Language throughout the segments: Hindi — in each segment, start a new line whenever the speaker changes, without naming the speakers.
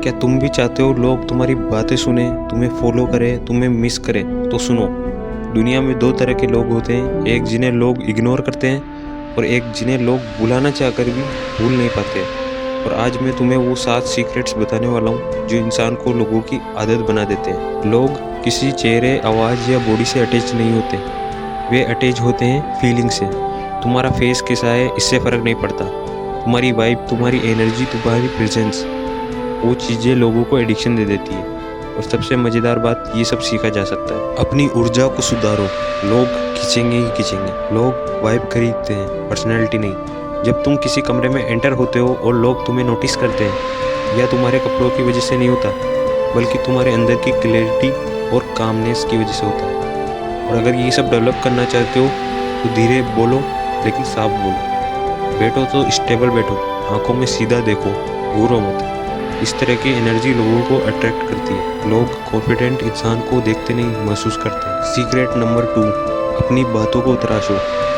क्या तुम भी चाहते हो लोग तुम्हारी बातें सुने, तुम्हें फॉलो करें, तुम्हें मिस करें? तो सुनो, दुनिया में दो तरह के लोग होते हैं, एक जिन्हें लोग इग्नोर करते हैं और एक जिन्हें लोग बुलाना चाहकर भी भूल नहीं पाते। और आज मैं तुम्हें वो 7 सीक्रेट्स बताने वाला हूँ जो इंसान को लोगों की आदत बना देते हैं। लोग किसी चेहरे, आवाज़ या बॉडी से अटैच नहीं होते, वे अटैच होते हैं फीलिंग से। तुम्हारा फेस कैसा है इससे फ़र्क नहीं पड़ता, तुम्हारी वाइब, तुम्हारी एनर्जी, तुम्हारी प्रेजेंस, वो चीज़ें लोगों को एडिक्शन दे देती है। और सबसे मज़ेदार बात, ये सब सीखा जा सकता है। अपनी ऊर्जा को सुधारो, लोग खींचेंगे ही खींचेंगे। लोग वाइब खरीदते हैं, पर्सनैलिटी नहीं। जब तुम किसी कमरे में एंटर होते हो और लोग तुम्हें नोटिस करते हैं, या तुम्हारे कपड़ों की वजह से नहीं होता, बल्कि तुम्हारे अंदर की क्लैरिटी और कामनेस की वजह से होता है। और अगर ये सब डेवलप करना चाहते हो तो धीरे बोलो लेकिन साफ बोलो। बैठो तो स्टेबल बैठो, आंखों में सीधा देखो, घूरो मत। इस तरह की एनर्जी लोगों को अट्रैक्ट करती है। लोग कॉन्फिडेंट इंसान को देखते नहीं, महसूस करते हैं। सीक्रेट नंबर 2, अपनी बातों को तराशो।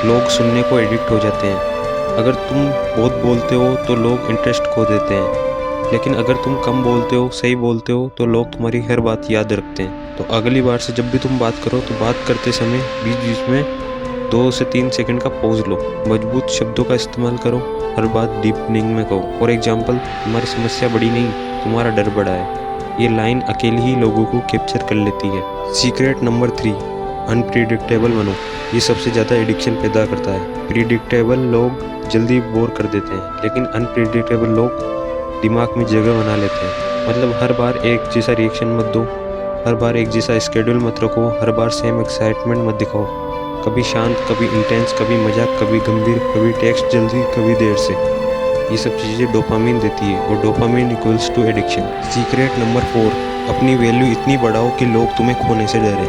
लोग सुनने को एडिक्ट हो जाते हैं। अगर तुम बहुत बोलते हो तो लोग इंटरेस्ट खो देते हैं, लेकिन अगर तुम कम बोलते हो, सही बोलते हो, तो लोग तुम्हारी हर बात याद रखते हैं। तो अगली बार से जब भी तुम बात करो तो बात करते समय बीच बीच में 2 से 3 सेकंड का पॉज लो। मजबूत शब्दों का इस्तेमाल करो, हर बात डीपनिंग में कहो। फॉर एग्जाम्पल, तुम्हारी समस्या बड़ी नहीं, तुम्हारा डर बड़ा है। ये लाइन अकेली ही लोगों को कैप्चर कर लेती है। सीक्रेट नंबर 3, अनप्रिडिक्टेबल बनो। ये सबसे ज़्यादा एडिक्शन पैदा करता है। प्रिडिक्टेबल लोग जल्दी बोर कर देते हैं, लेकिन अनप्रिडिक्टेबल लोग दिमाग में जगह बना लेते हैं। मतलब हर बार एक जैसा रिएक्शन मत दो, हर बार एक जैसा स्केड्यूल मत रखो, हर बार सेम एक्साइटमेंट मत दिखाओ। कभी शांत, कभी इंटेंस, कभी मजाक, कभी गंभीर, कभी टेक्स्ट जल्दी, कभी देर से। ये सब चीज़ें डोपामिन देती है और dopamine equals to addiction. Secret number 4, अपनी वैल्यू इतनी बढ़ाओ कि लोग तुम्हें खोने से डरे।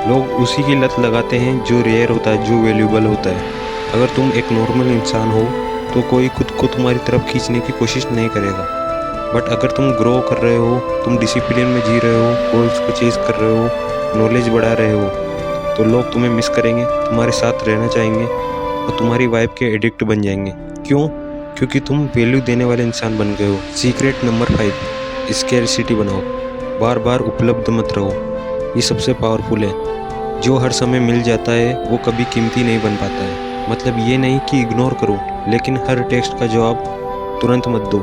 लोग उसी की लत लगाते हैं जो रेयर होता है, जो वैल्यूबल होता है। अगर तुम एक नॉर्मल इंसान हो तो कोई खुद को तुम्हारी तरफ खींचने की कोशिश नहीं करेगा। बट अगर तुम ग्रो कर रहे हो, तुम डिसिप्लिन में जी रहे हो, गोल्स को चेज कर रहे हो, नॉलेज बढ़ा रहे हो, तो लोग तुम्हें मिस करेंगे, तुम्हारे साथ रहना चाहेंगे और तुम्हारी वाइब के एडिक्ट बन जाएंगे। क्यों? क्योंकि तुम वैल्यू देने वाले इंसान बन गए हो। सीक्रेट नंबर 5, स्कैरसिटी बनाओ। बार बार उपलब्ध मत रहो, ये सबसे पावरफुल है। जो हर समय मिल जाता है वो कभी कीमती नहीं बन पाता है। मतलब ये नहीं कि इग्नोर करो, लेकिन हर टेक्स्ट का जवाब तुरंत मत दो,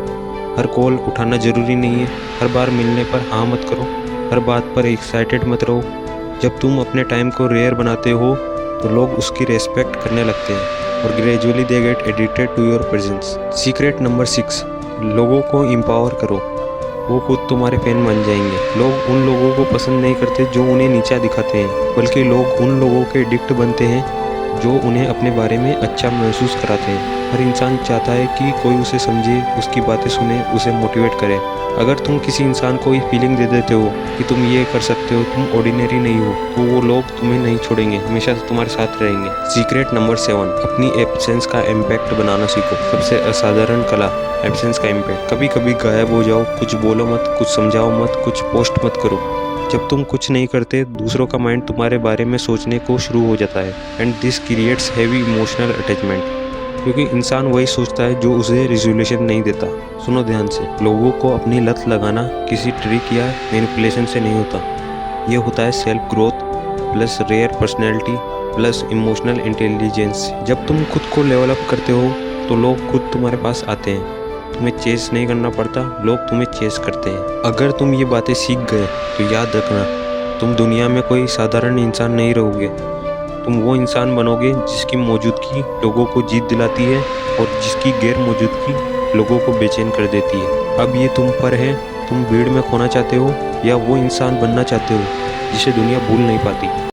हर कॉल उठाना ज़रूरी नहीं है, हर बार मिलने पर हाँ मत करो, हर बात पर एक्साइटेड मत रहो। जब तुम अपने टाइम को रेयर बनाते हो तो लोग उसकी रेस्पेक्ट करने लगते हैं और gradually they get addicted to your presence. Secret number 6, लोगों को एम्पावर करो, वो खुद तुम्हारे फैन बन जाएंगे। लोग उन लोगों को पसंद नहीं करते जो उन्हें नीचा दिखाते हैं, बल्कि लोग उन लोगों के एडिक्ट बनते हैं जो उन्हें अपने बारे में अच्छा महसूस कराते हैं। हर इंसान चाहता है कि कोई उसे समझे, उसकी बातें सुने, उसे मोटिवेट करे। अगर तुम किसी इंसान को ये फीलिंग दे देते हो कि तुम ये कर सकते हो, तुम ऑर्डिनरी नहीं हो, तो वो लोग तुम्हें नहीं छोड़ेंगे, हमेशा तुम्हारे साथ रहेंगे। सीक्रेट नंबर 7, अपनी एब्सेंस का इम्पैक्ट बनाना सीखो। सबसे असाधारण कला, एब्सेंस का इम्पैक्ट। कभी कभी गायब हो जाओ, कुछ बोलो मत, कुछ समझाओ मत, कुछ पोस्ट मत करो। जब तुम कुछ नहीं करते, दूसरों का माइंड तुम्हारे बारे में सोचने को शुरू हो जाता है, and this creates heavy emotional attachment. क्योंकि इंसान वही सोचता है जो उसे रिजोल्यूशन नहीं देता। सुनो ध्यान से, लोगों को अपनी लत लगाना किसी ट्रिक या मैनिपुलेशन से नहीं होता। ये होता है self growth plus rare personality plus emotional intelligence. जब तुम खुद को लेवल अप करते हो तो लोग खुद तुम्हारे पास आते हैं। तुम्हें चेस नहीं करना पड़ता, लोग तुम्हें चेस करते हैं। अगर तुम ये बातें सीख गए तो याद रखना, तुम दुनिया में कोई साधारण इंसान नहीं रहोगे। तुम वो इंसान बनोगे जिसकी मौजूदगी लोगों को जीत दिलाती है और जिसकी गैर मौजूदगी लोगों को बेचैन कर देती है। अब ये तुम पर है, तुम भीड़ में खोना चाहते हो या वो इंसान बनना चाहते हो जिसे दुनिया भूल नहीं पाती।